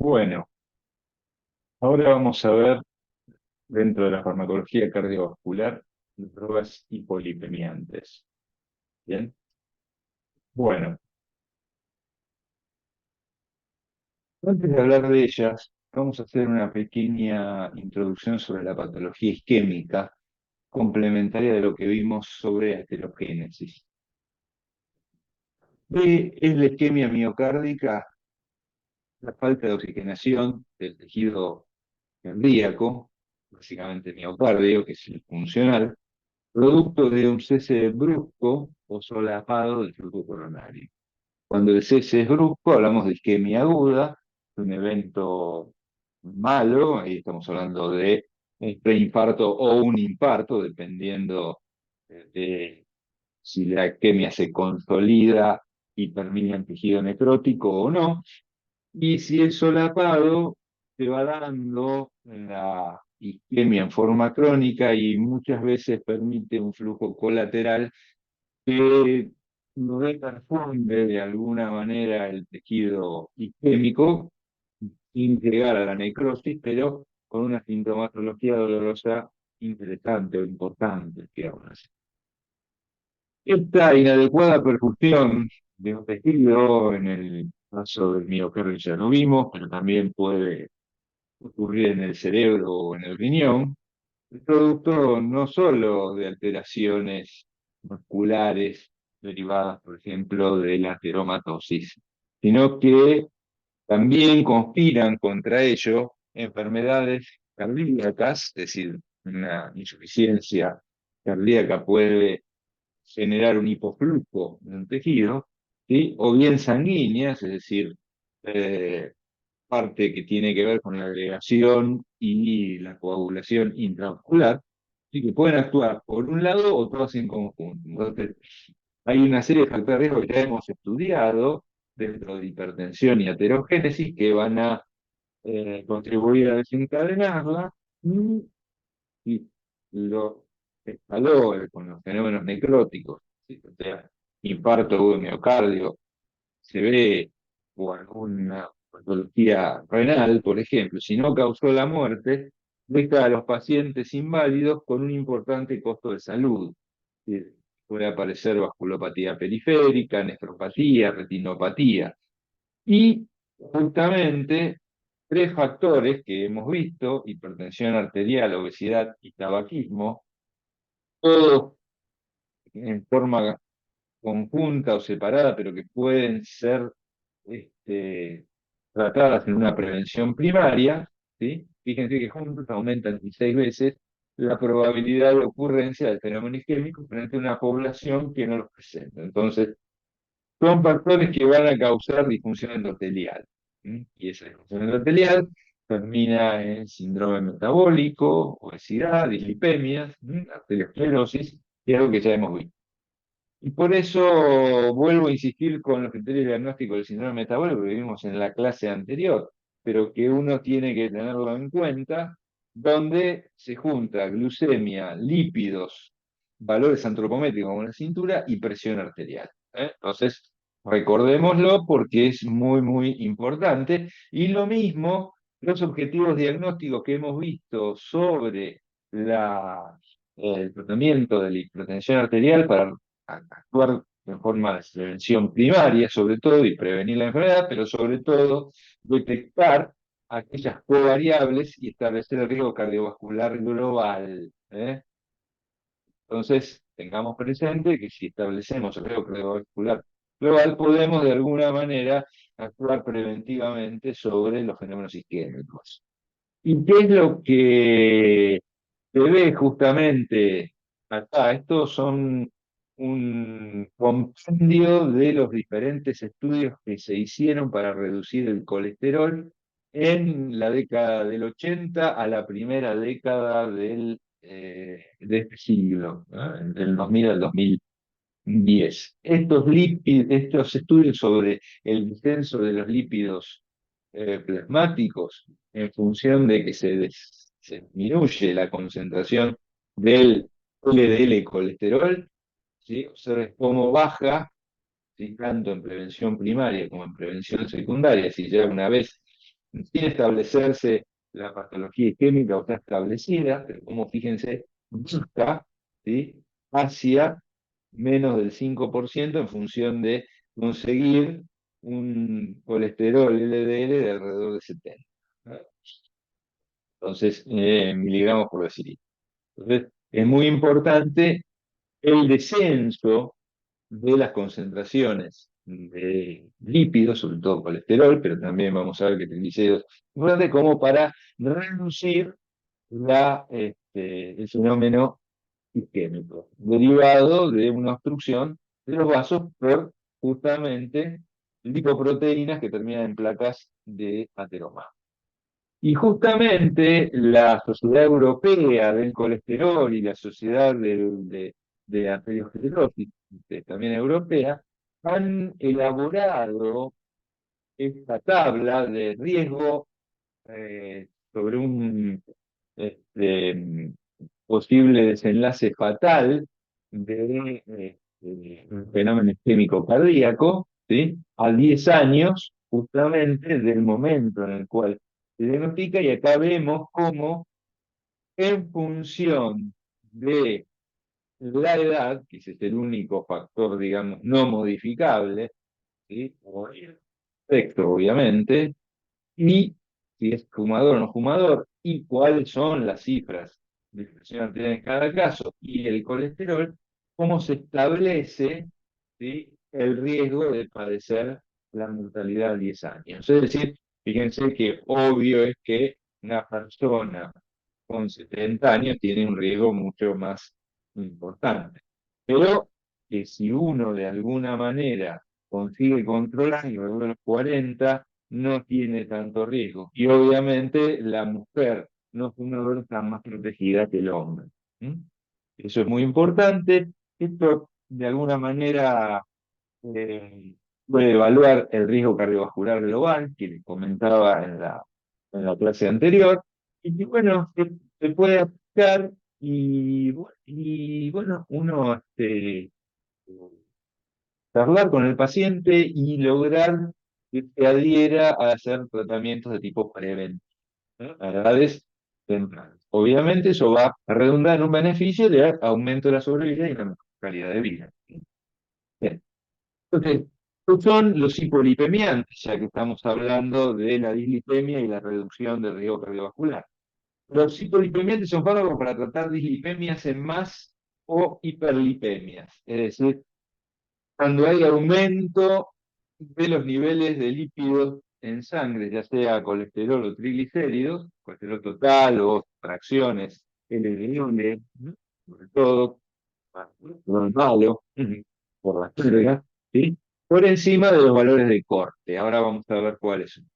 Bueno, ahora vamos a ver dentro de la farmacología cardiovascular drogas hipolipemiantes. Bien, bueno, antes de hablar de ellas, vamos a hacer una pequeña introducción sobre la patología isquémica, complementaria de lo que vimos sobre aterogénesis. ¿Qué es la isquemia miocárdica? La falta de oxigenación del tejido cardíaco, básicamente miocardio, que es el funcional, producto de un cese brusco o solapado del flujo coronario. Cuando el cese es brusco, hablamos de isquemia aguda, un evento malo, ahí estamos hablando de un preinfarto o un infarto, dependiendo de si la isquemia se consolida y termina en tejido necrótico o no. Y si es solapado, se va dando la isquemia en forma crónica y muchas veces permite un flujo colateral que no reperfunde de alguna manera el tejido isquémico sin llegar a la necrosis, pero con una sintomatología dolorosa interesante o importante, digamos así. Esta inadecuada perfusión de un tejido, en el caso del miocardio ya lo vimos, pero también puede ocurrir en el cerebro o en el riñón, es producto no solo de alteraciones musculares derivadas, por ejemplo, de la ateromatosis, sino que también conspiran contra ello enfermedades cardíacas, es decir, una insuficiencia cardíaca puede generar un hipoflujo en un tejido, ¿sí? O bien sanguíneas, es decir, eh, parte que tiene que ver con la agregación y la coagulación intravascular, y que pueden actuar por un lado o todas en conjunto. Entonces, hay una serie de factores de riesgo que ya hemos estudiado dentro de hipertensión y aterogénesis que van a contribuir a desencadenarla y lo escaló con los fenómenos necróticos, ¿sí? O sea, infarto de miocardio, se ve, o alguna patología renal, por ejemplo, si no causó la muerte, deja a los pacientes inválidos con un importante costo de salud. Es decir, puede aparecer vasculopatía periférica, nefropatía, retinopatía. Y justamente tres factores que hemos visto: hipertensión arterial, obesidad y tabaquismo, todos en forma conjunta o separada, pero que pueden ser este, tratadas en una prevención primaria, ¿sí? Fíjense que juntos aumentan 16 veces la probabilidad de ocurrencia del fenómeno isquémico frente a una población que no los presenta. Entonces, son factores que van a causar disfunción endotelial. Y esa disfunción endotelial termina en síndrome metabólico, obesidad, dislipemias, arteriosclerosis, y es algo que ya hemos visto. Y por eso vuelvo a insistir con los criterios diagnósticos del síndrome metabólico que vimos en la clase anterior, pero que uno tiene que tenerlo en cuenta, donde se junta glucemia, lípidos, valores antropométricos como la cintura y presión arterial. Entonces, recordémoslo porque es muy, muy importante. Y lo mismo, los objetivos diagnósticos que hemos visto sobre el tratamiento de la hipertensión arterial para actuar en forma de prevención primaria, sobre todo, y prevenir la enfermedad, pero sobre todo detectar aquellas covariables y establecer el riesgo cardiovascular global. Entonces, tengamos presente que si establecemos el riesgo cardiovascular global, podemos de alguna manera actuar preventivamente sobre los fenómenos isquémicos. ¿Y qué es lo que se ve justamente acá? Estos son un compendio de los diferentes estudios que se hicieron para reducir el colesterol en la década del 80 a la primera década de este siglo, ¿no? Del 2000 al 2010. Estos estudios sobre el descenso de los lípidos plasmáticos en función de que se disminuye la concentración del LDL colesterol, ¿sí? Observen cómo baja, ¿sí? Tanto en prevención primaria como en prevención secundaria, si ya una vez sin establecerse la patología isquémica o está establecida, pero como fíjense, busca, ¿sí?, hacia menos del 5% en función de conseguir un colesterol LDL de alrededor de 70, ¿no? Entonces, miligramos por decilitro. Entonces, es muy importante el descenso de las concentraciones de lípidos, sobre todo colesterol, pero también vamos a ver que triglicéridos, importante como para reducir el fenómeno isquémico, derivado de una obstrucción de los vasos por justamente lipoproteínas que terminan en placas de ateroma. Y justamente la Sociedad Europea del Colesterol y la Sociedad de Arteriosclerosis, también europea, han elaborado esta tabla de riesgo sobre un este, posible desenlace fatal de un fenómeno isquémico cardíaco, ¿sí?, a 10 años justamente del momento en el cual se diagnostica, y acá vemos cómo en función de la edad, que ese es el único factor, digamos, no modificable, ¿sí?, o el sexo, obviamente, y si es fumador o no fumador, y cuáles son las cifras de presión arterial en cada caso, y el colesterol, cómo se establece, ¿sí?, el riesgo de padecer la mortalidad a 10 años. Es decir, fíjense que obvio es que una persona con 70 años tiene un riesgo mucho más importante. Pero que si uno de alguna manera consigue controlar y luego de los 40 no tiene tanto riesgo. Y obviamente la mujer no fumadora está más protegida que el hombre. ¿Mm? Eso es muy importante. Esto de alguna manera eh, puede evaluar el riesgo cardiovascular global, que les comentaba en la clase anterior, y que bueno, se puede aplicar y bueno, uno charlar con el paciente y lograr que se adhiera a hacer tratamientos de tipo preventivo, ¿no?, a edades tempranas. Obviamente eso va a redundar en un beneficio de aumento de la sobrevida y una mejor calidad de vida. Bien. Entonces, estos son los hipolipemiantes, ya que estamos hablando de la dislipemia y la reducción del riesgo cardiovascular. Los hipolipemiantes son fármacos para tratar dislipemias en más o hiperlipemias, es decir, cuando hay aumento de los niveles de lípidos en sangre, ya sea colesterol o triglicéridos, colesterol total o fracciones LDL, ¿no?, sobre todo colesterol malo, por la carga, ¿sí?, por encima de los valores de corte. Ahora vamos a ver cuáles son.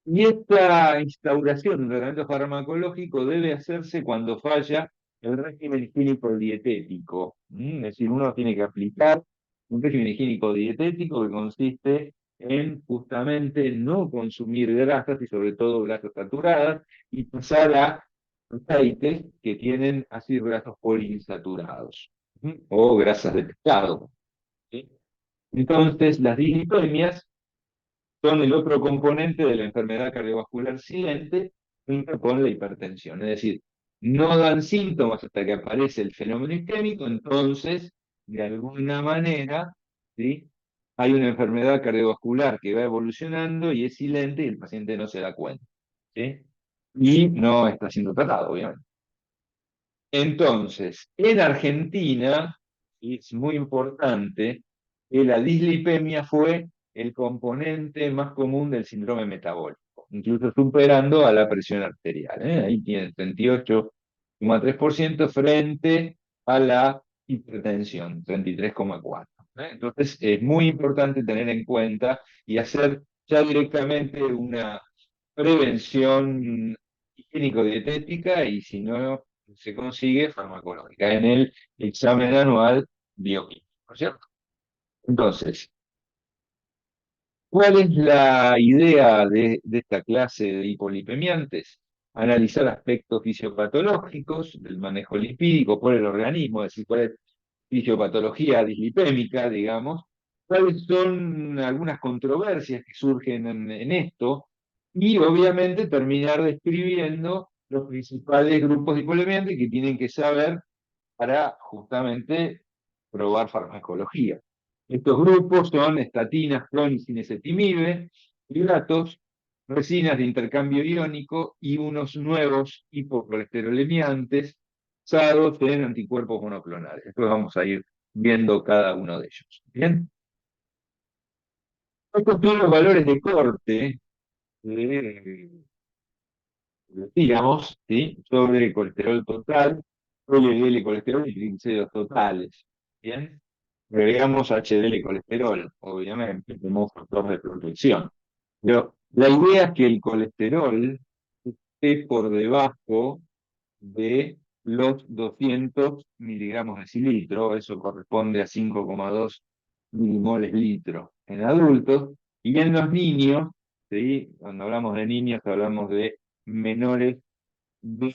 Y esta instauración de un tratamiento farmacológico debe hacerse cuando falla el régimen higiénico dietético. Es decir, uno tiene que aplicar un régimen higiénico dietético que consiste en justamente no consumir grasas y sobre todo grasas saturadas y pasar a aceites que tienen ácidos grasos poliinsaturados, o grasas de pescado, ¿sí? Entonces, las dislipemias son el otro componente de la enfermedad cardiovascular silente junto con la hipertensión. Es decir, no dan síntomas hasta que aparece el fenómeno isquémico, entonces, de alguna manera, ¿sí?, hay una enfermedad cardiovascular que va evolucionando y es silente y el paciente no se da cuenta, ¿sí? Y no está siendo tratado, obviamente. Entonces, en Argentina, y es muy importante, que la dislipemia fue el componente más común del síndrome metabólico, incluso superando a la presión arterial, ¿eh? Ahí tiene 38,3% frente a la hipertensión, 33,4%, ¿eh? Entonces, es muy importante tener en cuenta y hacer ya directamente una prevención higiénico-dietética y si no se consigue farmacológica en el examen anual bioquímico, ¿no es cierto? Entonces, ¿cuál es la idea de esta clase de hipolipemiantes? Analizar aspectos fisiopatológicos del manejo lipídico por el organismo, es decir, cuál es fisiopatología dislipémica, digamos, cuáles son algunas controversias que surgen en esto, y obviamente terminar describiendo los principales grupos de poliamiantes que tienen que saber para justamente probar farmacología. Estos grupos son estatinas, clonicinas, ezetimibe, hidratos, resinas de intercambio iónico y unos nuevos hipocolesterolemiantes basados en anticuerpos monoclonales. Después vamos a ir viendo cada uno de ellos. Bien, estos son los valores de corte, eh, digamos, ¿sí? Sobre el colesterol total, LDL colesterol y triglicéridos totales. Bien, agregamos HDL colesterol, obviamente, como factor de protección. Pero la idea es que el colesterol esté por debajo de los 200 miligramos de cilitro, eso corresponde a 5,2 milimoles litro en adultos, y en los niños, ¿sí? Cuando hablamos de niños hablamos de menores de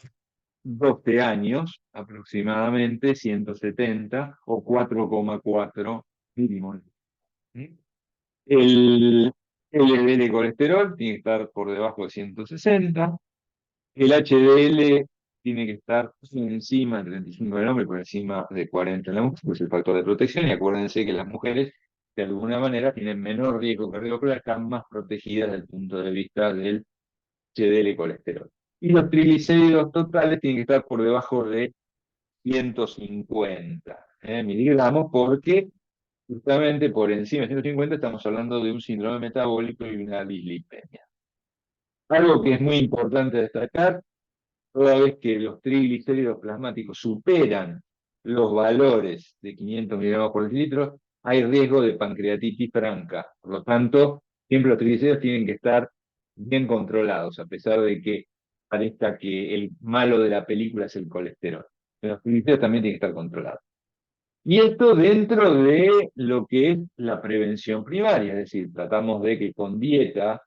12 años, aproximadamente 170 o 4,4 milimoles. ¿Sí? El LDL de colesterol tiene que estar por debajo de 160. El HDL tiene que estar encima de 35 en el hombre, por encima de 40 en la mujer, pues el factor de protección. Y acuérdense que las mujeres, de alguna manera, tienen menor riesgo cardiovascular, están más protegidas desde el punto de vista del HDL colesterol. Y los triglicéridos totales tienen que estar por debajo de 150 miligramos, porque justamente por encima de 150 estamos hablando de un síndrome metabólico y una dislipemia. Algo que es muy importante destacar, toda vez que los triglicéridos plasmáticos superan los valores de 500 miligramos por litro, hay riesgo de pancreatitis franca. Por lo tanto, siempre los triglicéridos tienen que estar bien controlados, a pesar de que parezca que el malo de la película es el colesterol. Pero los triglicéridos también tienen que estar controlados. Y esto dentro de lo que es la prevención primaria, es decir, tratamos de que con dieta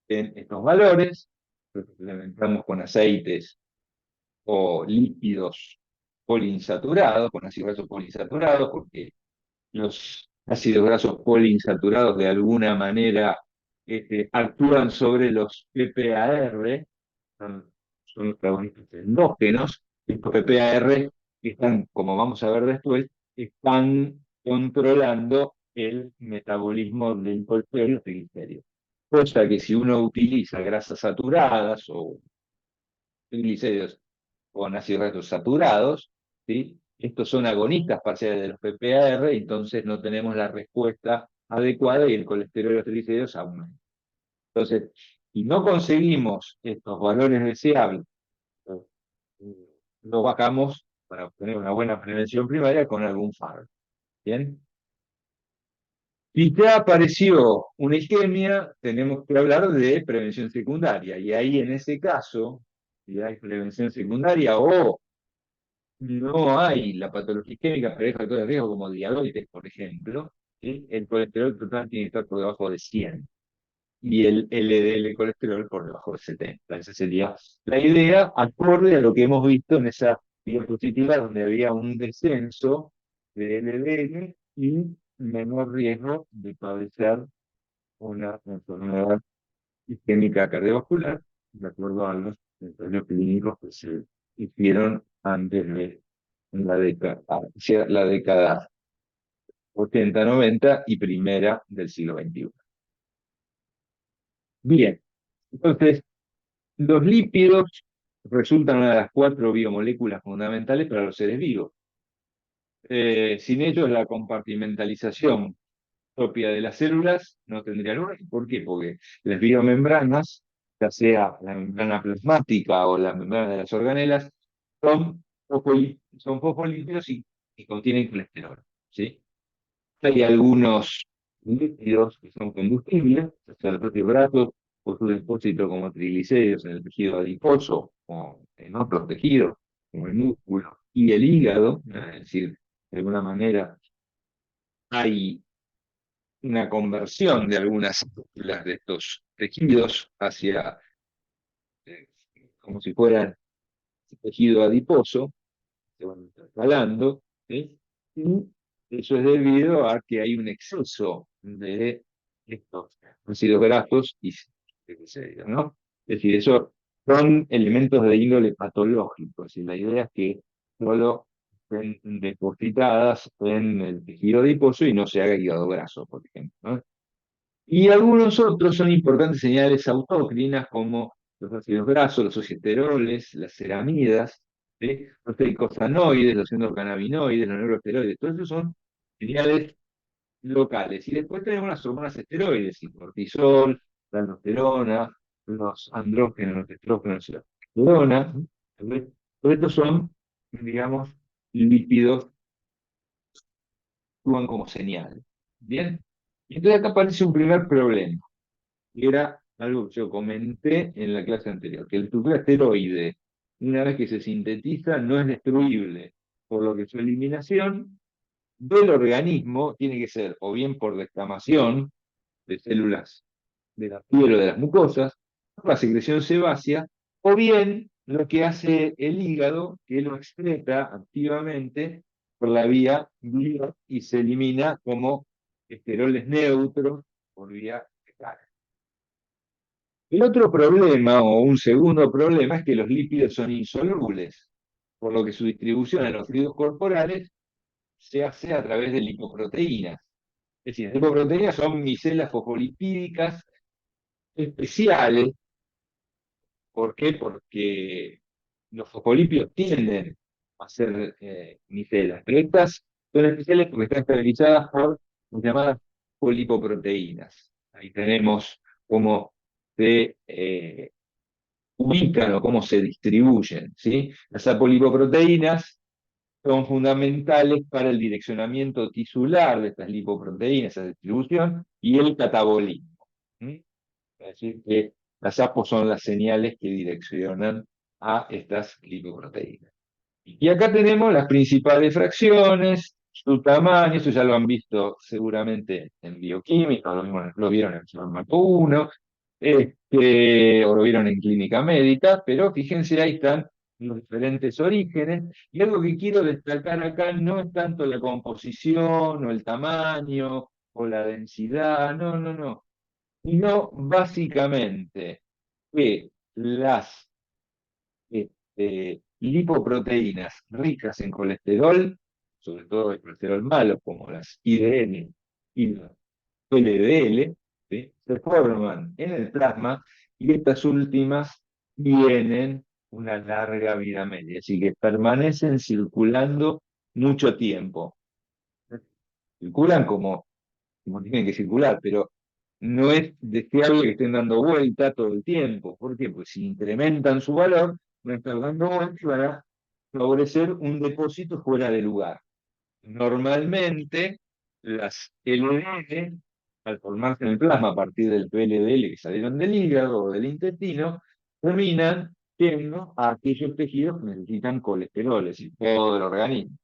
en estos valores, lo complementamos con aceites o lípidos poliinsaturados, con ácidos grasos poliinsaturados, porque los ácidos grasos poliinsaturados de alguna manera actúan sobre los PPAR, son los carbohidratos endógenos. Estos PPAR están, como vamos a ver después, están controlando el metabolismo del colesterol y los triglicéridos. Cosa que si uno utiliza grasas saturadas o triglicéridos con ácidos grasos saturados, ¿sí? Estos son agonistas parciales de los PPAR, entonces no tenemos la respuesta adecuada y el colesterol y los triglicéridos aumentan. Entonces, si no conseguimos estos valores deseables, lo bajamos para obtener una buena prevención primaria con algún fármaco. ¿Bien? Si ya apareció una isquemia, tenemos que hablar de prevención secundaria. Y ahí, en ese caso, si hay prevención secundaria o no hay la patología isquémica, pero hay factores de riesgo como diabetes, por ejemplo, ¿sí? El colesterol total tiene que estar por debajo de 100 y el LDL colesterol por debajo de 70. Esa sería la idea, acorde a lo que hemos visto en esa diapositiva donde había un descenso de LDL y menor riesgo de padecer una enfermedad isquémica cardiovascular, de acuerdo a los ensayos clínicos que se hicieron antes de la década 80, 90 y primera del siglo XXI. Bien, entonces, los lípidos resultan una de las cuatro biomoléculas fundamentales para los seres vivos. Sin ellos, la compartimentalización propia de las células no tendría lugar. ¿Por qué? Porque las biomembranas, ya sea la membrana plasmática o la membrana de las organelas, son fosfolípidos y contienen colesterol. ¿Sí? Hay algunos lípidos que son combustibles, o sea, los propios brazos o su depósito como triglicéridos en el tejido adiposo o en otros tejidos, como el músculo y el hígado, es decir, de alguna manera hay una conversión de algunas células de estos tejidos hacia, eh, como si fueran tejido adiposo, se van intercalando, ¿sí? Y eso es debido a que hay un exceso de estos ácidos grasos y triglicéridos, ¿no? Es decir, eso son elementos de índole patológico. Es decir, la idea es que solo estén depositadas en el tejido adiposo y no se haga hígado graso, por ejemplo, ¿no? Y algunos otros son importantes señales autócrinas, como los ácidos grasos, los sociesteroles, las ceramidas, ¿sí? Los eicosanoides, los endocannabinoides, los neuroesteroides. Todos esos son señales locales. Y después tenemos las hormonas esteroides, el cortisol, la aldosterona, los andrógenos, los estrógenos y la testosterona. Todos estos son, digamos, lípidos que actúan como señales. ¿Bien? Y entonces acá aparece un primer problema, que era algo que yo comenté en la clase anterior, que el esteroide, una vez que se sintetiza, no es destruible, por lo que su eliminación del organismo tiene que ser o bien por descamación de células de la piel o de las mucosas, por la secreción sebácea, o bien lo que hace el hígado, que lo excreta activamente por la vía biliar y se elimina como esteroles neutros por vía fecal. El otro problema, o un segundo problema, es que los lípidos son insolubles, por lo que su distribución en los fluidos corporales se hace a través de lipoproteínas. Es decir, las lipoproteínas son micelas fosfolipídicas especiales. ¿Por qué? Porque los fosfolípidos tienden a ser micelas, pero estas son especiales porque están estabilizadas por las llamadas polipoproteínas. Ahí tenemos cómo se ubican o cómo se distribuyen, ¿sí? Las apolipoproteínas son fundamentales para el direccionamiento tisular de estas lipoproteínas, esa distribución, y el catabolismo. ¿Sí? Es decir, que las APOs son las señales que direccionan a estas lipoproteínas. Y acá tenemos las principales fracciones, su tamaño, eso ya lo han visto seguramente en bioquímica, lo vieron en Fármaco 1, o lo vieron en clínica médica, pero fíjense, ahí están los diferentes orígenes. Y algo que quiero destacar acá no es tanto la composición o el tamaño o la densidad, no, no, no, sino básicamente que las lipoproteínas ricas en colesterol, sobre todo el colesterol malo, como las IDL y las LDL, ¿sí? Se forman en el plasma y estas últimas tienen una larga vida media, así que permanecen circulando mucho tiempo. Circulan como tienen que circular, pero no es deseable que estén dando vuelta todo el tiempo. ¿Por qué? Pues si incrementan su valor, van a estar dando vuelta y van a favorecer un depósito fuera de lugar. Normalmente, las LDL, al formarse en el plasma a partir del PLDL que salieron del hígado o del intestino, terminan yendo a aquellos tejidos que necesitan colesterol, es decir, todo el organismo.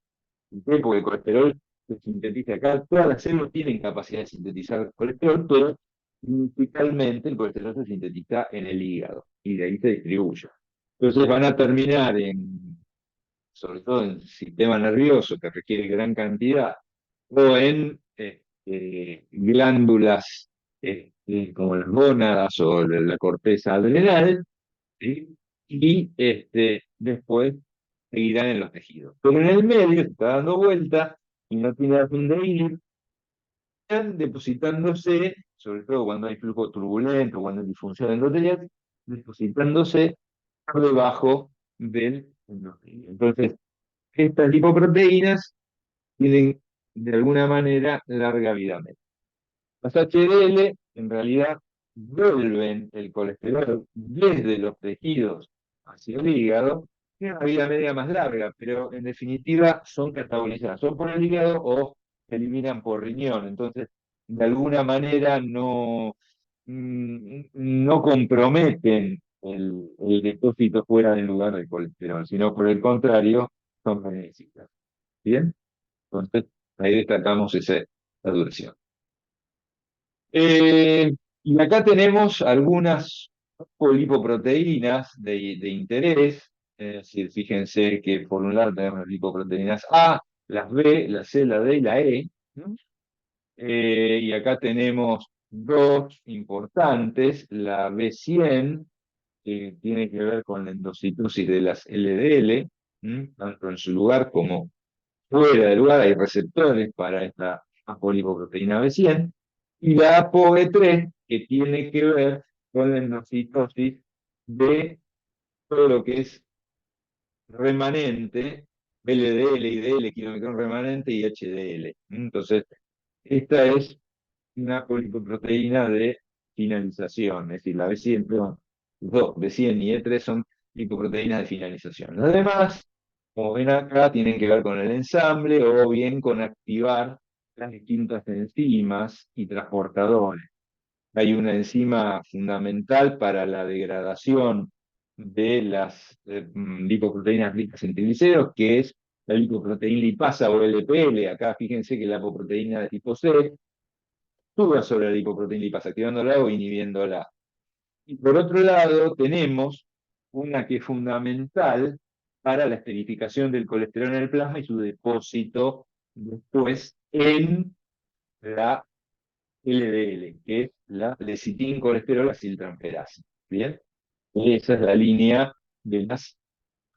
¿Por qué? Porque el colesterol se sintetiza acá. Todas las células tienen capacidad de sintetizar colesterol, pero principalmente el colesterol se sintetiza en el hígado y de ahí se distribuye. Entonces van a terminar sobre todo en el sistema nervioso, que requiere gran cantidad, o en glándulas como las gónadas o la corteza adrenal, ¿sí? Y después seguirán en los tejidos. Pero en el medio se está dando vuelta y no tiene a dónde ir, están depositándose, sobre todo cuando hay flujo turbulento, cuando hay disfunción endotelial, depositándose por debajo del endotelio. Entonces, estas lipoproteínas tienen de alguna manera larga vida media. Las HDL en realidad vuelven el colesterol desde los tejidos hacia el hígado, tienen una vida media más larga, pero en definitiva son catabolizadas, son por el hígado o se eliminan por riñón. Entonces, de alguna manera no comprometen el depósito fuera del lugar del colesterol, sino por el contrario, son benéficas. ¿Bien? Entonces, ahí destacamos esa duración. Y acá tenemos algunas lipoproteínas de interés. Es decir, fíjense que por un lado tenemos las lipoproteínas A, las B, la C, la D y la E. ¿No? Y acá tenemos dos importantes, la B100, que tiene que ver con la endocitosis de las LDL, tanto en su lugar como fuera del lugar hay receptores para esta apolipoproteína B100, y la ApoB3, que tiene que ver con la endocitosis de todo lo que es remanente, LDL, IDL, kilocrón remanente y HDL. Entonces, esta es una polipoproteína de finalización, es decir, la B100, perdón, los dos, B100 y E3 son lipoproteínas de finalización. Las demás, como ven acá, tienen que ver con el ensamble o bien con activar las distintas enzimas y transportadores. Hay una enzima fundamental para la degradación de las lipoproteínas ricas en triglicéridos, que es la lipoproteína lipasa o LPL. Acá fíjense que la lipoproteína de tipo C actúa sobre la lipoproteína lipasa, activándola o inhibiéndola. Y por otro lado, tenemos una que es fundamental para la esterificación del colesterol en el plasma y su depósito después en la LDL, que es la lecitincolesterol aciltransferasa. ¿Bien? Esa es la línea de las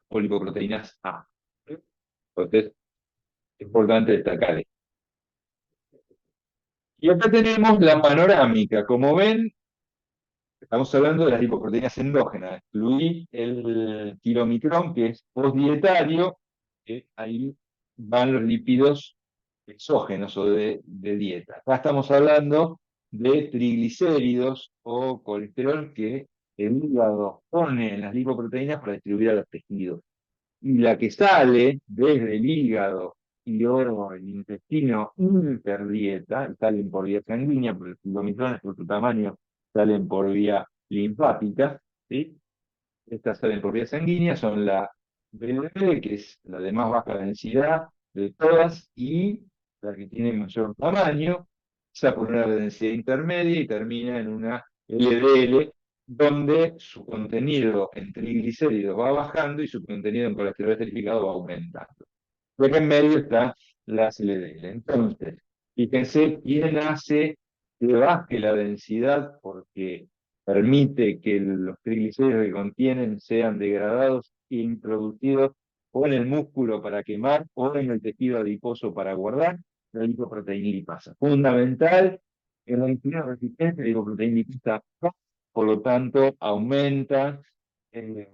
polipoproteínas A. Entonces, es importante destacar esto. Y acá tenemos la panorámica. Como ven, estamos hablando de las lipoproteínas endógenas. Excluí el kilomicrón, que es postdietario, que ahí van los lípidos exógenos o de dieta. Acá estamos hablando de triglicéridos o colesterol que el hígado pone en las lipoproteínas para distribuir a los tejidos. Y la que sale desde el hígado y luego el intestino interdieta, salen por vía sanguínea, porque los kilomicrones por su tamaño salen por vía linfática, ¿sí? Estas salen por vía sanguínea, son la BLB, que es la de más baja densidad de todas, y la que tiene mayor tamaño, pasa por una densidad intermedia y termina en una LDL, donde su contenido en triglicéridos va bajando y su contenido en colesterol esterificado va aumentando. Y acá en medio está la LDL. Entonces, fíjense quién hace que baje la densidad porque permite que los triglicéridos que contienen sean degradados e introducidos o en el músculo para quemar o en el tejido adiposo para guardar la lipoproteína lipasa. Fundamental en la insulina resistencia, la lipoproteína lipasa, por lo tanto, aumenta el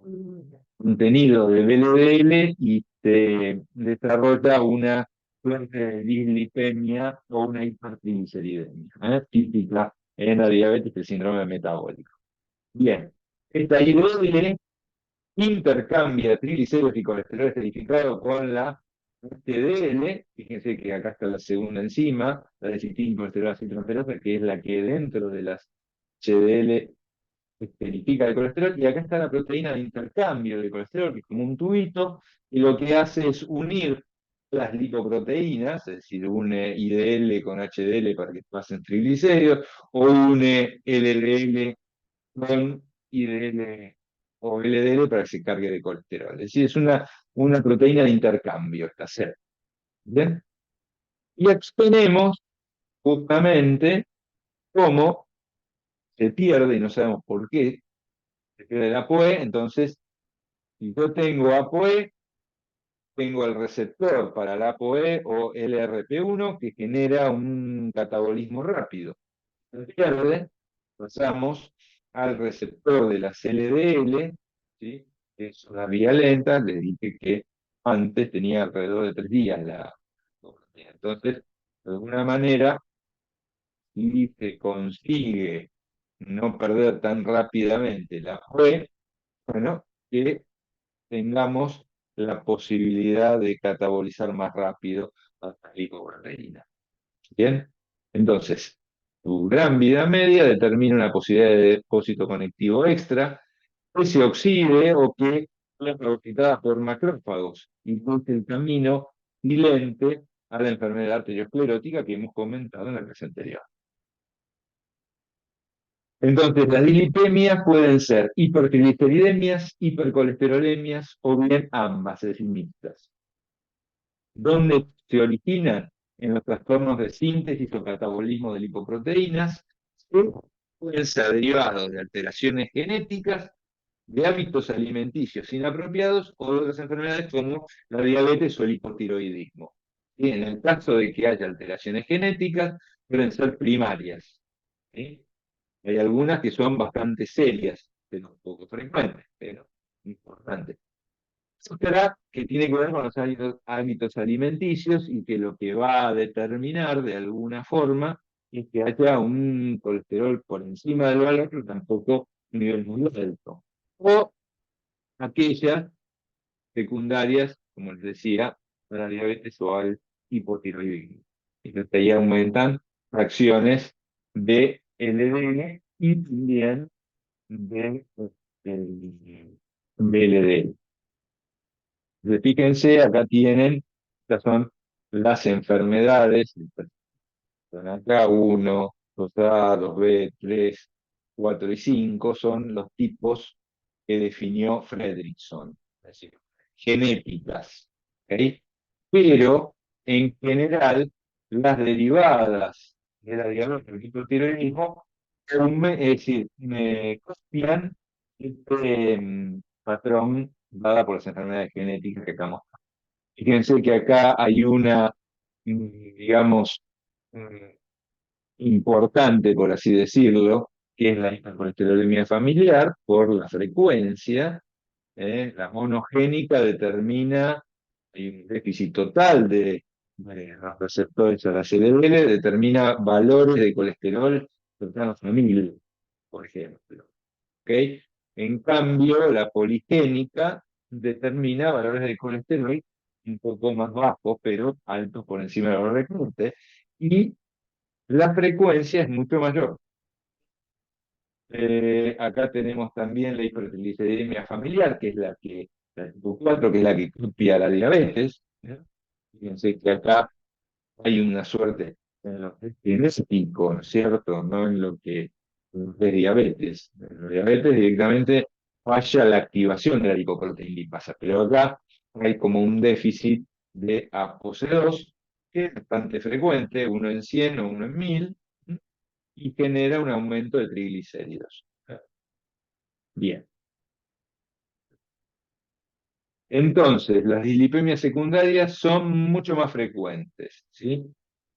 contenido de LDL y se desarrolla una suerte de dislipemia o una hipertrigliceridemia, típica en la diabetes, el síndrome metabólico. Bien, esta IDL intercambia triglicéridos y colesterol esterificado con la HDL. Fíjense que acá está la segunda enzima, la lecitincolesterol aciltransferasa, que es la que dentro de las HDL esterifica el colesterol, y acá está la proteína de intercambio de colesterol, que es como un tubito, y lo que hace es unir las lipoproteínas, es decir, une IDL con HDL para que pasen triglicéridos, o une LDL con IDL o LDL para que se cargue de colesterol. Es decir, es una proteína de intercambio esta C. ¿Bien? Y exponemos justamente cómo se pierde, y no sabemos por qué, se pierde la ApoE. Entonces, si yo tengo ApoE, tengo el receptor para la ApoE o LRP1 que genera un catabolismo rápido. Se pierde, pasamos al receptor de las LDL, ¿sí? Que es una vía lenta. Les dije que antes tenía alrededor de 3 días la. Entonces, de alguna manera, si se consigue no perder tan rápidamente la ApoE, bueno, que tengamos la posibilidad de catabolizar más rápido las lipoproteínas. Bien, entonces, tu gran vida media determina una posibilidad de depósito conectivo extra que se oxide o que sea fagocitada por macrófagos, incluye el camino silente a la enfermedad arteriosclerótica que hemos comentado en la clase anterior. Entonces, las dislipemias pueden ser hipertrigliceridemias, hipercolesterolemias o bien ambas, es decir, mixtas. ¿Dónde se originan? En los trastornos de síntesis o catabolismo de lipoproteínas, que pueden ser derivados de alteraciones genéticas, de hábitos alimenticios inapropiados o de otras enfermedades como la diabetes o el hipotiroidismo. Y en el caso de que haya alteraciones genéticas, pueden ser primarias. ¿Sí? Hay algunas que son bastante serias, pero poco frecuentes, pero importantes. Otra que tiene que ver con los hábitos alimenticios y que lo que va a determinar de alguna forma es que haya un colesterol por encima del valor, pero tampoco un nivel muy alto. O aquellas secundarias, como les decía, para diabetes o al hipotiroidismo. Entonces ahí aumentan fracciones de LDL y también de, del LDL. Entonces, fíjense, acá tienen, estas son las enfermedades, son acá 1, 2A, 2B, 3, 4 y 5 son los tipos que definió Fredrickson, es decir, genéticas. ¿Ok? Pero, en general, las derivadas de la diabetes del hipotiroidismo, es decir, me copian este patrón dada por las enfermedades genéticas que estamos. Fíjense que acá hay una, digamos, mm, importante, por así decirlo, que es la hipercolesterolemia familiar por la frecuencia. La monogénica determina, hay un déficit total de los receptores a la LDL, determina valores de colesterol cercanos a 1000, por ejemplo. ¿Ok? En cambio, la poligénica determina valores de colesterol un poco más bajos, pero altos por encima del valor recurrente, y la frecuencia es mucho mayor. Acá tenemos también la hipertrigliceridemia familiar, que es la tipo 4, que es la que copia la diabetes. Fíjense que acá hay una suerte en lo que es genético, ¿no es cierto? No en lo que es diabetes. En la diabetes directamente falla la activación de la lipoproteína lipasa, pero acá hay como un déficit de ApoC2, que es bastante frecuente, uno en 100 o uno en 1000, y genera un aumento de triglicéridos. Bien. Entonces, las dislipemias secundarias son mucho más frecuentes, ¿sí?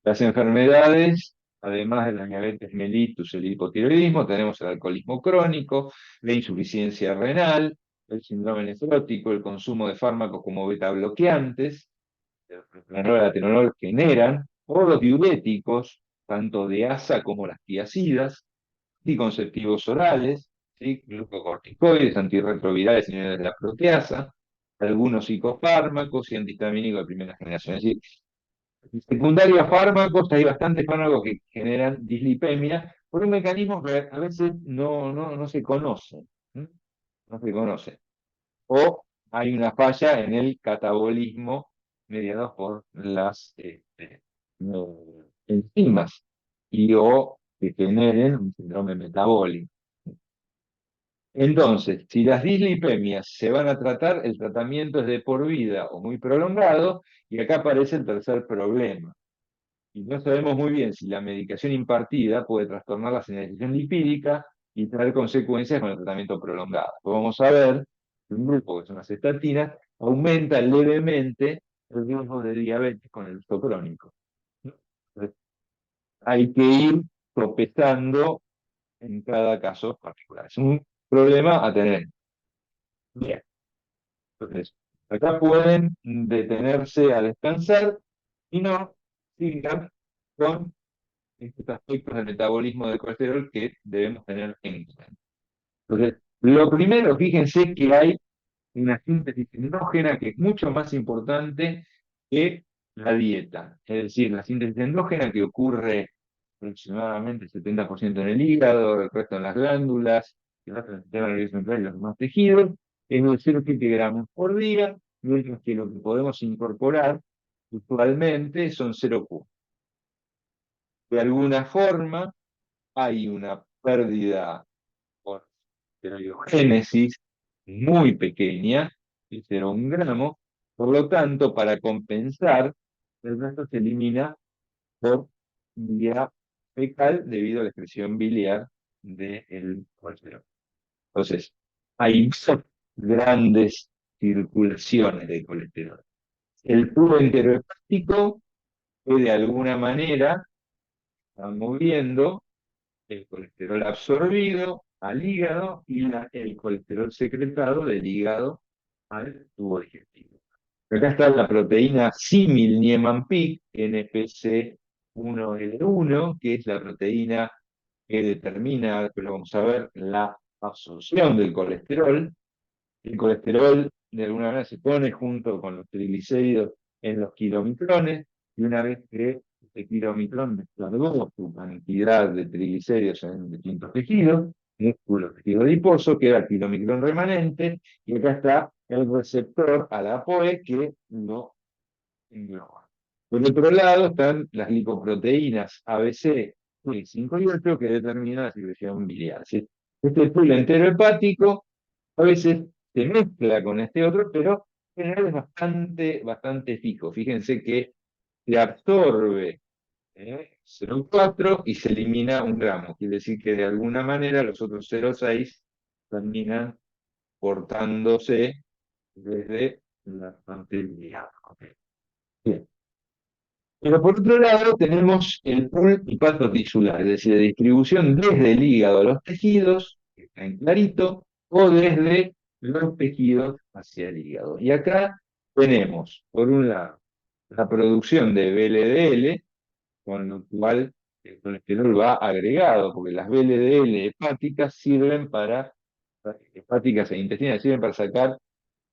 Las enfermedades, además de la diabetes mellitus, el hipotiroidismo, tenemos el alcoholismo crónico, la insuficiencia renal, el síndrome nefrótico, el consumo de fármacos como beta bloqueantes, el propranolol, el atenolol generan, o los diuréticos, tanto de ASA como las tiacidas, anticonceptivos orales, ¿sí? Glucocorticoides, antirretrovirales inhibidores de la proteasa, algunos psicofármacos y antihistamínicos de primera generación. Es decir, secundario a fármacos, hay bastantes fármacos que generan dislipemia por un mecanismo que a veces no se conoce. ¿Mm? No se conoce. O hay una falla en el catabolismo mediado por las enzimas y o que generen un síndrome metabólico. Entonces, si las dislipemias se van a tratar, el tratamiento es de por vida o muy prolongado, y acá aparece el tercer problema. Y no sabemos muy bien si la medicación impartida puede trastornar la señalización lipídica y traer consecuencias con el tratamiento prolongado. Pues vamos a ver que un grupo que son las estatinas aumenta levemente el riesgo de diabetes con el uso crónico. Entonces, hay que ir tropezando en cada caso particular. Es un problema a tener. Bien, entonces, acá pueden detenerse a descansar y no sigan con estos aspectos del metabolismo del colesterol que debemos tener en cuenta. Entonces, lo primero, fíjense que hay una síntesis endógena que es mucho más importante que la dieta. Es decir, la síntesis endógena que ocurre aproximadamente el 70% en el hígado, el resto en las glándulas, el resto en el sistema nervioso central y los demás tejidos, es de 0,7 gramos por día, mientras que lo que podemos incorporar usualmente son 0,4. De alguna forma, hay una pérdida por esteroidogénesis muy pequeña, de 0,1 gramo, por lo tanto, para compensar, el resto se elimina por vía fecal debido a la excreción biliar del colesterol. Entonces, hay dos grandes circulaciones de colesterol. El puro enterohepático, que de alguna manera está moviendo el colesterol absorbido al hígado y el colesterol secretado del hígado al tubo digestivo. Acá está la proteína símil Niemann-Pick, NPC1L1, que es la proteína que determina, pero vamos a ver, la absorción del colesterol. El colesterol de alguna manera se pone junto con los triglicéridos en los kilomicrones, y una vez que este kilomicrón descargó su cantidad de triglicéridos en distintos tejidos, músculo, tejido adiposo, queda el kilomicrón remanente, y acá está el receptor a la ApoE que lo engloba. Por otro lado están las lipoproteínas ABC, P5 y 8 que determinan la secreción biliar. ¿Sí? Este pool entero hepático a veces se mezcla con este otro, pero en general es bastante fijo. Fíjense que se absorbe 0,4 y se elimina 1 gramo. Quiere decir que de alguna manera los otros 0,6 terminan portándose desde la parte biliar. Okay. Bien. Pero por otro lado tenemos el pool hepatotisular, es decir, la distribución desde el hígado a los tejidos, que está en clarito, o desde los tejidos hacia el hígado. Y acá tenemos, por un lado, la producción de VLDL, con lo cual el colesterol va agregado, porque las VLDL hepáticas hepáticas e intestinales sirven para sacar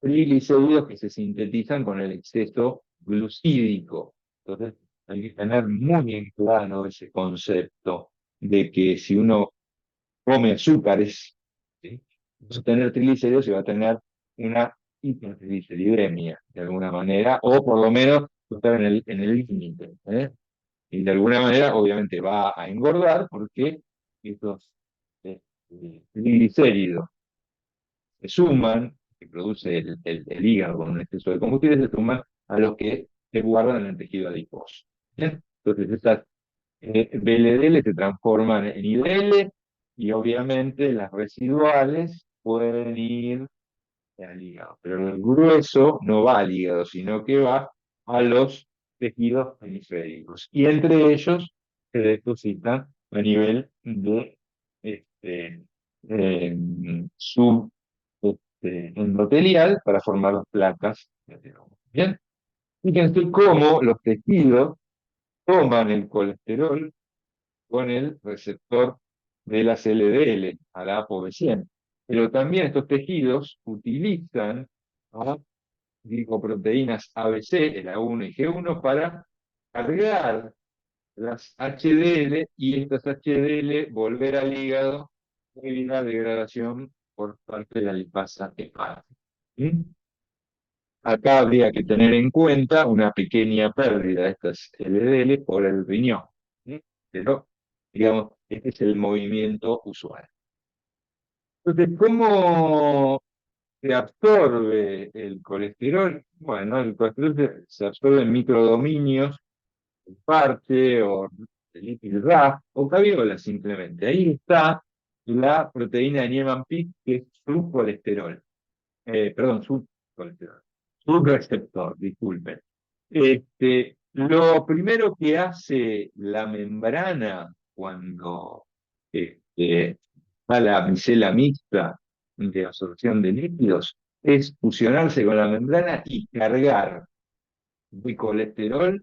triglicéridos que se sintetizan con el exceso glucídico. Entonces, hay que tener muy en claro ese concepto de que si uno come azúcares, ¿sí? Va a tener triglicéridos y va a tener una hipertrigliceridemia, de alguna manera, o por lo menos va a estar en el límite. Y de alguna manera, obviamente, va a engordar porque estos triglicéridos se suman, que produce el hígado con un exceso de combustible, se suman a los que se guardan en el tejido adiposo. ¿Bien? Entonces, estas VLDL se transforman en IDL y obviamente las residuales pueden ir al hígado, pero el grueso no va al hígado, sino que va a los tejidos periféricos. Y entre ellos se depositan a nivel de este, eh, sub endotelial para formar las placas de ateroma. Bien, fíjense cómo los tejidos toman el colesterol con el receptor de las LDL, a la ApoB100. Pero también estos tejidos utilizan a glicoproteínas ABC, el A1 y G1, para cargar las HDL y estas HDL volver al hígado y la degradación por parte de la lipasa hepática. ¿Sí? Acá habría que tener en cuenta una pequeña pérdida de estas LDL por el riñón. ¿Sí? Pero, digamos, este es el movimiento usual. Entonces, ¿cómo se absorbe el colesterol? Bueno, el colesterol se absorbe en microdominios, en parche o lipid RAF o caviola simplemente. Ahí está la proteína de Niemann-Pick, que es su colesterol. Perdón, su colesterol. Su receptor, disculpen. Lo primero que hace la membrana cuando a la micela mixta de absorción de lípidos es fusionarse con la membrana y cargar de colesterol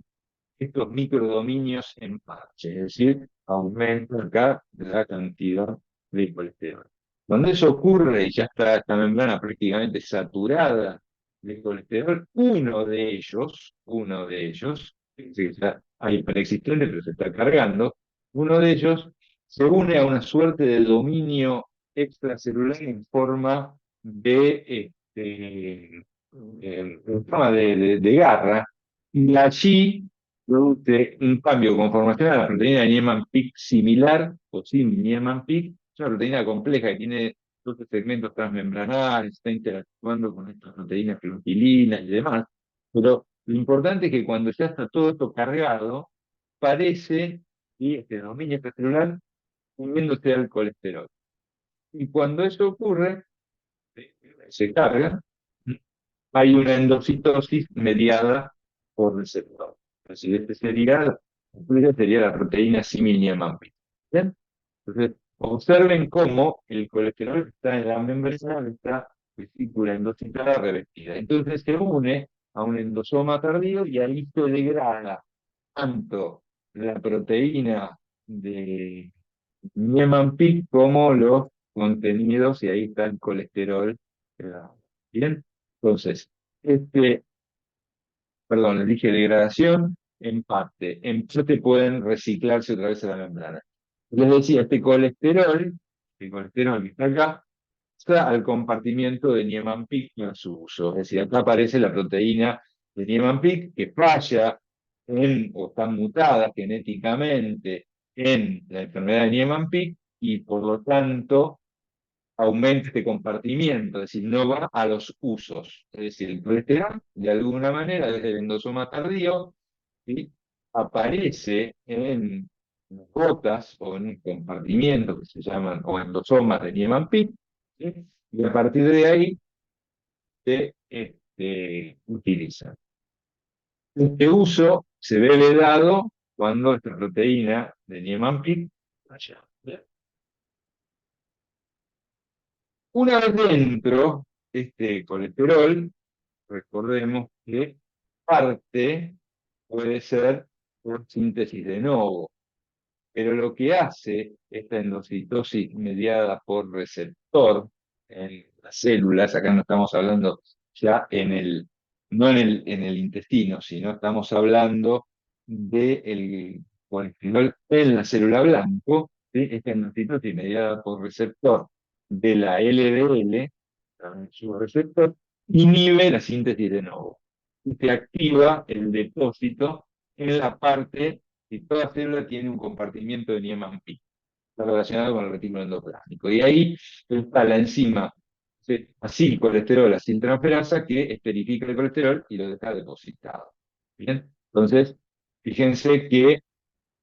estos microdominios en parche, es decir, aumenta acá la cantidad de colesterol. Cuando eso ocurre y ya está esta membrana prácticamente saturada de colesterol, uno de ellos, que ya hay preexistente pero se está cargando, uno de ellos se une a una suerte de dominio extracelular en forma de garra, y allí produce un cambio conformacional a la proteína de Niemann-Pick similar, o sin Niemann-Pick, es una proteína compleja que tiene 12 segmentos transmembranales, está interactuando con estas proteínas glutilinas y demás, pero lo importante es que cuando ya está todo esto cargado, parece y este dominio extracelular uniéndose al colesterol. Y cuando eso ocurre, se carga, hay una endocitosis mediada por receptor. Así este sería la proteína símil-Niemann-Pick. ¿Bien? Entonces, observen cómo el colesterol está en la membrana de esta vesícula endocitada revestida. Entonces se une a un endosoma tardío y ahí se degrada tanto la proteína de Niemann-Pick como los contenidos, y ahí está el colesterol. Bien, entonces, este, perdón, le dije degradación, en parte pueden reciclarse otra vez a la membrana. Les decía, este colesterol que está acá, está al compartimiento de Niemann-Pick en su uso. Es decir, acá aparece la proteína de Niemann-Pick que falla o está mutada genéticamente en la enfermedad de Niemann-Pick y por lo tanto aumenta este compartimiento, es decir, no va a los usos. Es decir, el colesterol, de alguna manera, desde el endosoma tardío, ¿sí? Aparece en gotas o en un compartimiento que se llaman o endosomas de Niemann-Pick, ¿sí? Y a partir de ahí se utiliza. Este uso se ve vedado cuando esta proteína de Niemann-Pick falla. Una vez dentro, este colesterol, recordemos que parte puede ser por síntesis de novo, pero lo que hace esta endocitosis mediada por receptor en las células, acá no estamos hablando ya no en el intestino, sino estamos hablando del colesterol en la célula blanco, ¿sí? Esta endocitosis mediada por receptor de la LDL, su receptor, inhibe la síntesis de novo y se activa el depósito en la parte, y toda célula tiene un compartimiento de Niemann-Pick, está relacionado con el retículo endoplasmático. Y ahí está la enzima acilcolesterol, aciltransferasa, que esterifica el colesterol y lo deja depositado. Bien, entonces, fíjense que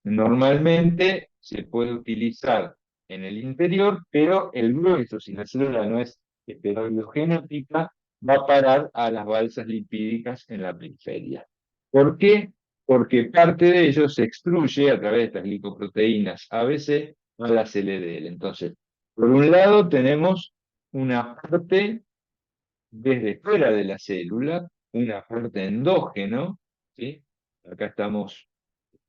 normalmente se puede utilizar en el interior, pero el grueso, si la célula no es heterogenética, va a parar a las balsas lipídicas en la periferia. ¿Por qué? Porque parte de ello se extruye a través de estas glicoproteínas ABC a las LDL. Entonces, por un lado tenemos una parte desde fuera de la célula, una parte endógeno, ¿sí? Acá estamos,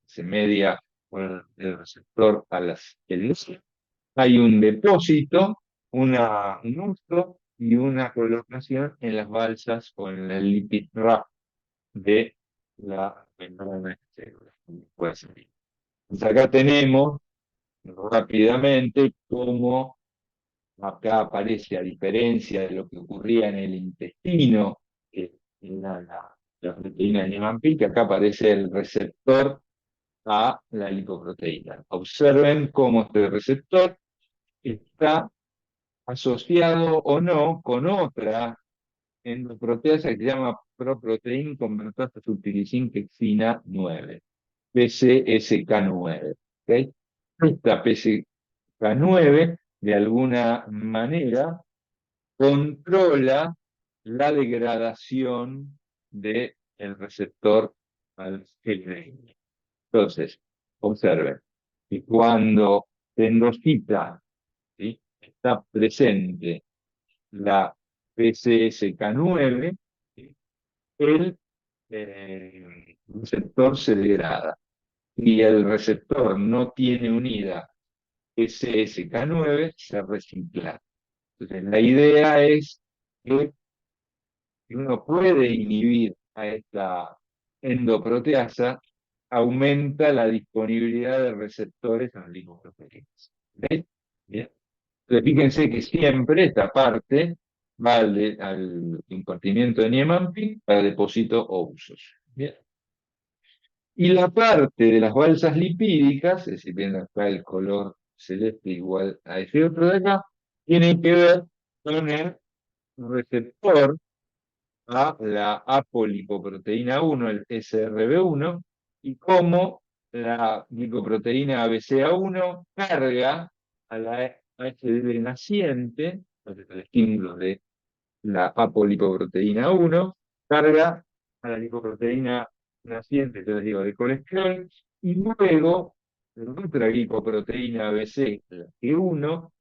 se media con el receptor a las LDL. Hay un depósito, un uso y una colocación en las balsas o en el lipid wrap de la membrana celular. Puede ser. Entonces acá tenemos rápidamente cómo acá aparece, a diferencia de lo que ocurría en el intestino, que era la proteína de Niemann-Pick, acá aparece el receptor a la lipoproteína. Observen cómo este receptor está asociado o no con otra endoproteasa que se llama proprotein convertasa subtilicinquexina 9, PCSK9. ¿Okay? Esta PCSK9 de alguna manera controla la degradación del receptor al LDL. Entonces, observen que cuando se endocita, ¿sí? Está presente la PCSK9, ¿sí? El receptor se degrada. Y el receptor no tiene unida PCSK9, se recicla. Entonces, la idea es que uno puede inhibir a esta endoproteasa, aumenta la disponibilidad de receptores en las lipoproteínas. ¿Ves? Bien. Entonces, fíjense que siempre esta parte va al compartimiento de Niemann-Pick para depósito o usos. Bien. Y la parte de las balsas lipídicas, es decir, ven acá el color celeste igual a ese otro de acá, tiene que ver con el receptor a la apolipoproteína 1, el SRB1, y cómo la glicoproteína ABCA1 carga a la HDL naciente, entonces el estímulo de la apolipoproteína 1, carga a la lipoproteína naciente, entonces digo, de colesterol, y luego la otra glicoproteína ABC, la G1,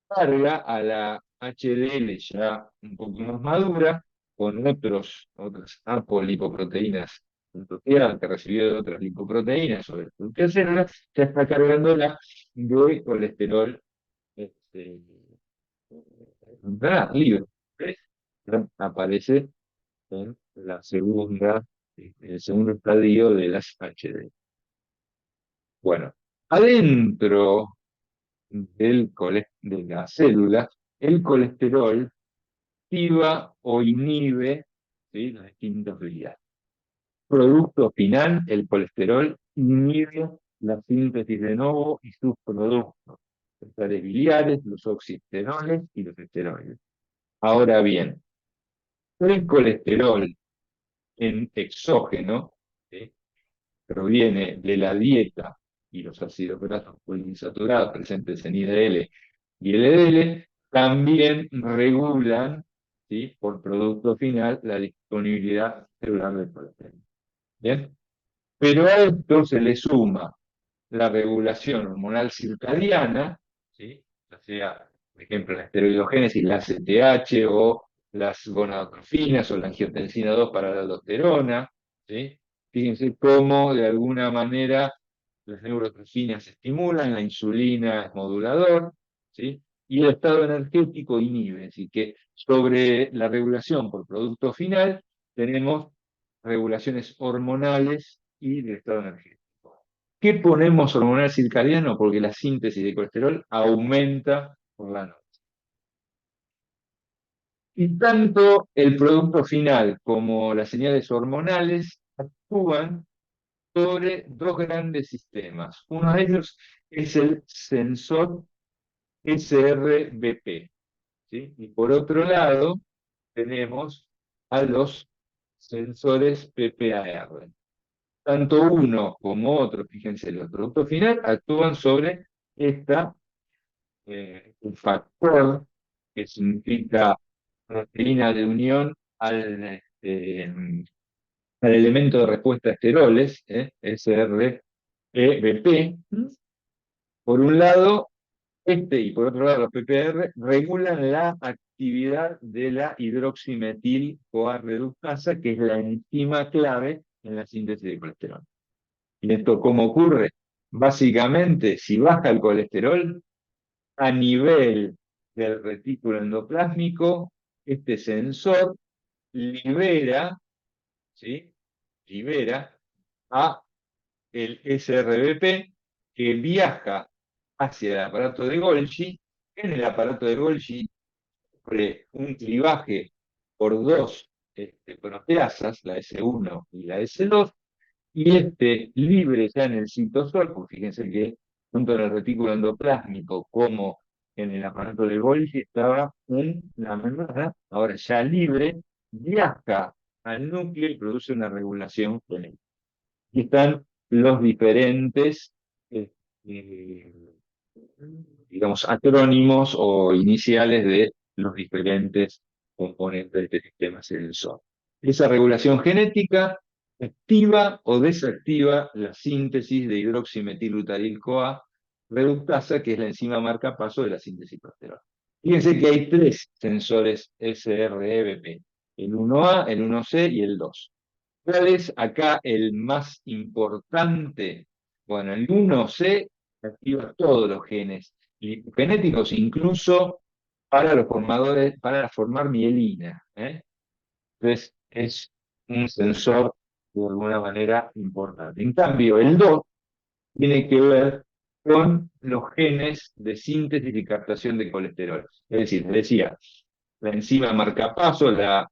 carga a la HDL ya un poco más madura, con otras apolipoproteínas que recibió de otras lipoproteínas sobre las células, ya está cargando la de colesterol este, libre. ¿Ves? Aparece en el segundo estadio de las HD. Bueno, adentro de la célula, el colesterol activa o inhibe, ¿sí?, las distintas vías. Producto final, el colesterol inhibe la síntesis de novo y sus productos, los sales biliares, los oxisteroles y los esteroides. Ahora bien, el colesterol en exógeno, ¿sí?, proviene de la dieta y los ácidos grasos poliinsaturados presentes en IDL y LDL, también regulan, ¿sí?, por producto final la disponibilidad celular de colesterol. ¿Bien? Pero a esto se le suma la regulación hormonal circadiana, ¿sí?, o sea, por ejemplo, la esteroidogénesis, la ACTH o las gonadotrofinas o la angiotensina 2 para la aldosterona, ¿sí? Fíjense cómo de alguna manera las neurotrofinas se estimulan, la insulina es modulador, ¿sí? Y el estado energético inhibe, así que sobre la regulación por producto final tenemos regulaciones hormonales y de estado energético. ¿Qué ponemos hormonal circadiano? Porque la síntesis de colesterol aumenta por la noche. Y tanto el producto final como las señales hormonales actúan sobre dos grandes sistemas. Uno de ellos es el sensor SRBP, ¿sí? Y por otro lado tenemos a los sensores PPAR. Tanto uno como otro, fíjense, los productos finales actúan sobre un factor que significa proteína de unión al elemento de respuesta a esteroles, SREBP. Por un lado, y por otro lado, los PPR regulan la actividad de la hidroximetil-CoA reductasa, que es la enzima clave en la síntesis de colesterol. ¿Y esto cómo ocurre? Básicamente, si baja el colesterol, a nivel del retículo endoplásmico, este sensor libera, ¿sí?, libera a el SRBP, que viaja hacia el aparato de Golgi. En el aparato de Golgi, sobre un clivaje por dos proteasas, la S1 y la S2, y libre ya en el citosol, porque fíjense que tanto en el retículo endoplásmico como en el aparato de Golgi estaba en la membrana, ahora ya libre, viaja al núcleo y produce una regulación genética. Aquí están los diferentes, eh, eh, digamos, acrónimos o iniciales de los diferentes componentes de este sistema sensor. Esa regulación genética activa o desactiva la síntesis de hidroximetilbutaril-CoA reductasa, que es la enzima marcapaso de la síntesis colesterol. Fíjense que hay tres sensores SREBP, el 1A, el 1C y el 2. ¿Cuál es acá el más importante? Bueno, el 1C activa todos los genes genéticos, incluso para los formadores, para formar mielina, ¿eh? Entonces, es un sensor de alguna manera importante. En cambio, el 2 tiene que ver con los genes de síntesis y captación de colesterol. Es decir, decía, la enzima marcapaso, la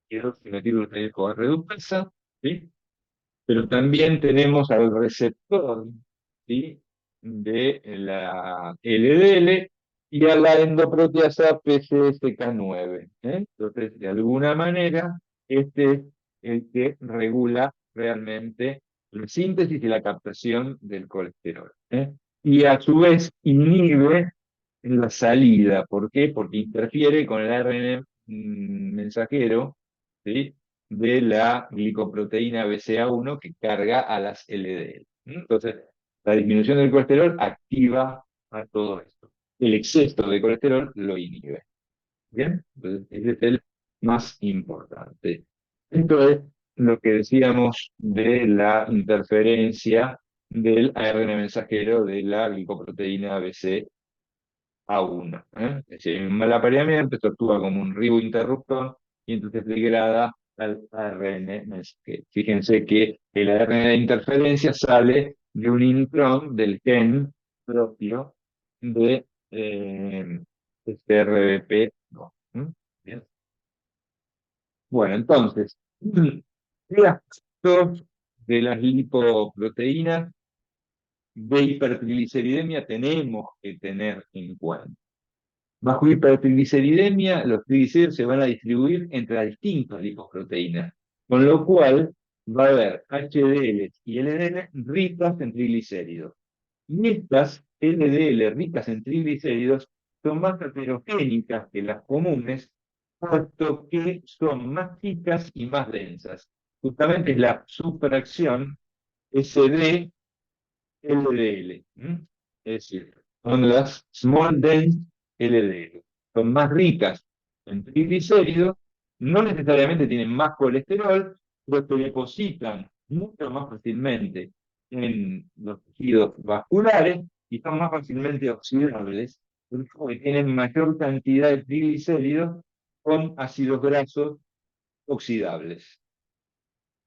hidroximetilbutaril-CoA reductasa, ¿sí? Pero también tenemos al receptor, ¿sí?, de la LDL y a la endoproteasa PCSK9, ¿eh? Entonces, de alguna manera, este es el que regula realmente la síntesis y la captación del colesterol. ¿Eh? Y a su vez inhibe la salida. ¿Por qué? Porque interfiere con el ARN mensajero, ¿sí? De la glicoproteína BCA1 que carga a las LDL. Entonces, la disminución del colesterol activa a todo esto. El exceso de colesterol lo inhibe. ¿Bien? Entonces, ese es el más importante. Esto es lo que decíamos de la interferencia del ARN mensajero de la glicoproteína BCA1. Es decir, en un mal apareamiento, esto actúa como un ribointerruptor y entonces degrada al ARN mensajero. Fíjense que el ARN de interferencia sale de un intrón del gen propio de este RBP2. Bien. Bueno, entonces, ¿qué aspectos de las lipoproteínas de hipertrigliceridemia tenemos que tener en cuenta? Bajo hipertrigliceridemia, los triglicéridos se van a distribuir entre las distintas lipoproteínas, con lo cual va a haber HDL y LDL ricas en triglicéridos. Y estas LDL ricas en triglicéridos son más heterogénicas que las comunes, puesto que son más chicas y más densas. Justamente es la superacción SD-LDL. Es decir, son las small dense LDL. Son más ricas en triglicéridos, no necesariamente tienen más colesterol, pero se depositan mucho más fácilmente en los tejidos vasculares y son más fácilmente oxidables, porque tienen mayor cantidad de triglicéridos con ácidos grasos oxidables.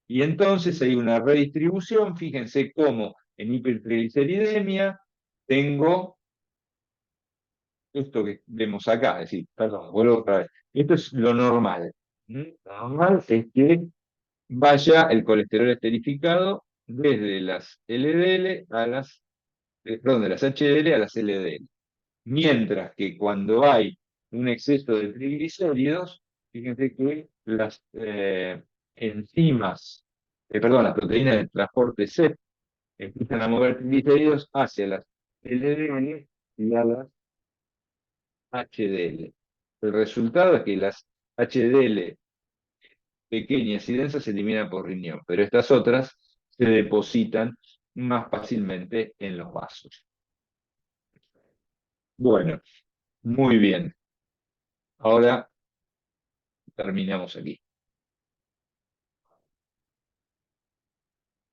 Y entonces hay una redistribución, fíjense cómo en hipertrigliceridemia tengo esto que vemos acá, es decir, perdón, vuelvo otra vez. Esto es lo normal. Lo normal es que vaya el colesterol esterificado desde las LDL a las, perdón, de las HDL a las LDL. Mientras que cuando hay un exceso de triglicéridos, fíjense que las enzimas, perdón, las proteínas de transporte C empiezan a mover triglicéridos hacia las LDL y a las HDL. El resultado es que las HDL pequeñas y densas se eliminan por riñón, pero estas otras se depositan más fácilmente en los vasos. Bueno, muy bien. Ahora terminamos aquí.